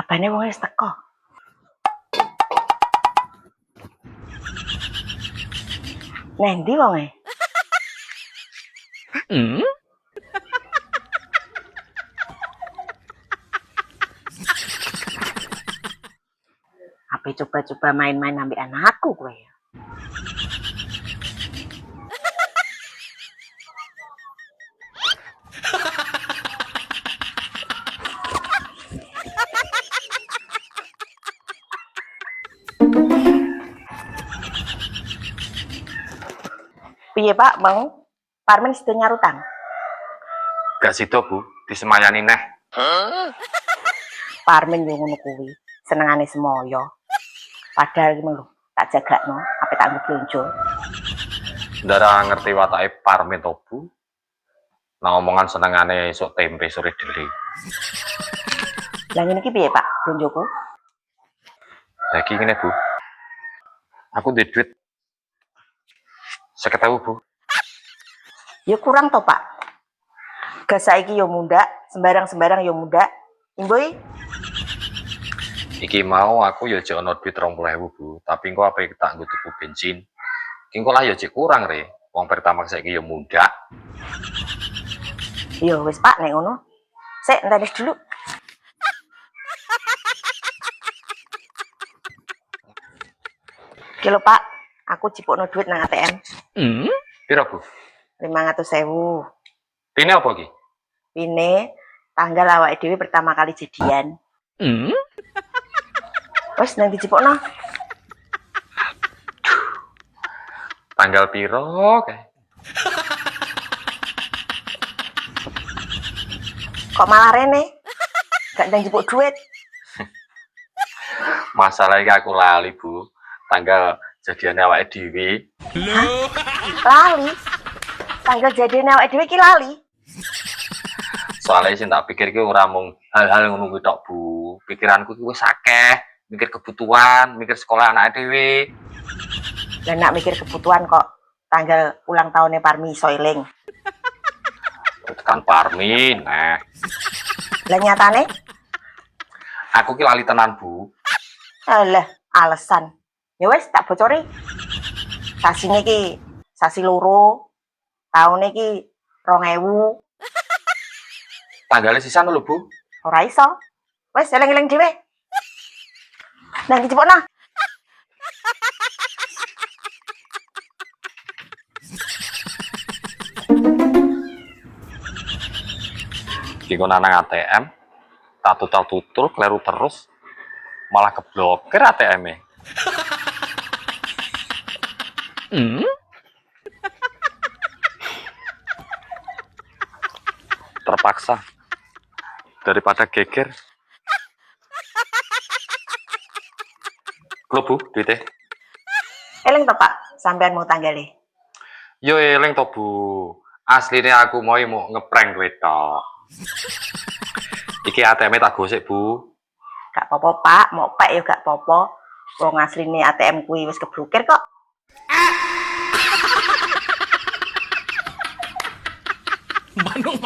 Abane wong wis teko. Nang ndi wonge? Apa coba-coba main-main ambek anakku kowe ya? Piye Pak, mau? Parmen sido nyarutang. Gak sido Bu, disemayani neh. Parmen yo ngono kuwi, senengane semoyo. Padahal iki lho, tak jagakno, ape tak nggo blonjo. Ndara ngerti watake Parmin to Bu. Nah omongan senengane esuk tempe sore deli. Lah ngene iki piye Pak, blonjoku? Lagi ngene Bu. Aku duwe duit 50.000 Bu. Ya kurang to Pak. Gas saiki yo mundak, sembarang-sembarang yo mundak. Imboy, Iki mau aku ya jek ono duit 20.000 Bu, tapi engko apa tak nggo tuku bensin. Iki engko lah ya jek kurang re. Wong pertama saiki ya mundak. yo wis Pak nek ngono. Sik entar dulu. Kilo Pak, aku cipokno duit nang ATM. Piro Bu? 500.000. Pine apa iki? Pine tanggal awake dhewe pertama kali jadian. Wes nang dicipokno. Tanggal piro kae? Kok malah rene? Gak ndang jipuk duit. Masalah iki aku lali Bu. Tanggal jadiane awake dhewe. Lali. Tanggal jadian awake dhewe ki lali. Soalnya sih tak pikir ki ora mung hal-hal ngono kuwi tok Bu. Pikiranku ki wis akeh, mikir kebutuhan, mikir sekolah anak dhewe. Lah nak mikir kebutuhan kok tanggal ulang tahunnya Parmi iso eling. Tekan Parmin, nah. Lah nyatane? Aku ki lali tenan Bu. Alah, alasan. Ya wes tak bocori. Sasine ki sasi loro. Taune ki 2000. Tanggalnya sisan lho Bu. Ora iso. Wes eling-eling dhewe. Nang dicepokno. Iki kok nang ATM, tak tutul kleru terus, malah keblokir ATM-e. Terpaksa daripada geger. Lho Bu, duitnya. Eling to Pak, sampean mau tanggale. Yo eling to Bu. Aslinya aku mau ngeprank kowe tok. Iki ATM-e tak gosek Bu. Gak apa-apa Pak, mau pek ya gak apa-apa. Wong asline ATM kuwi wis keblokir kok. Manung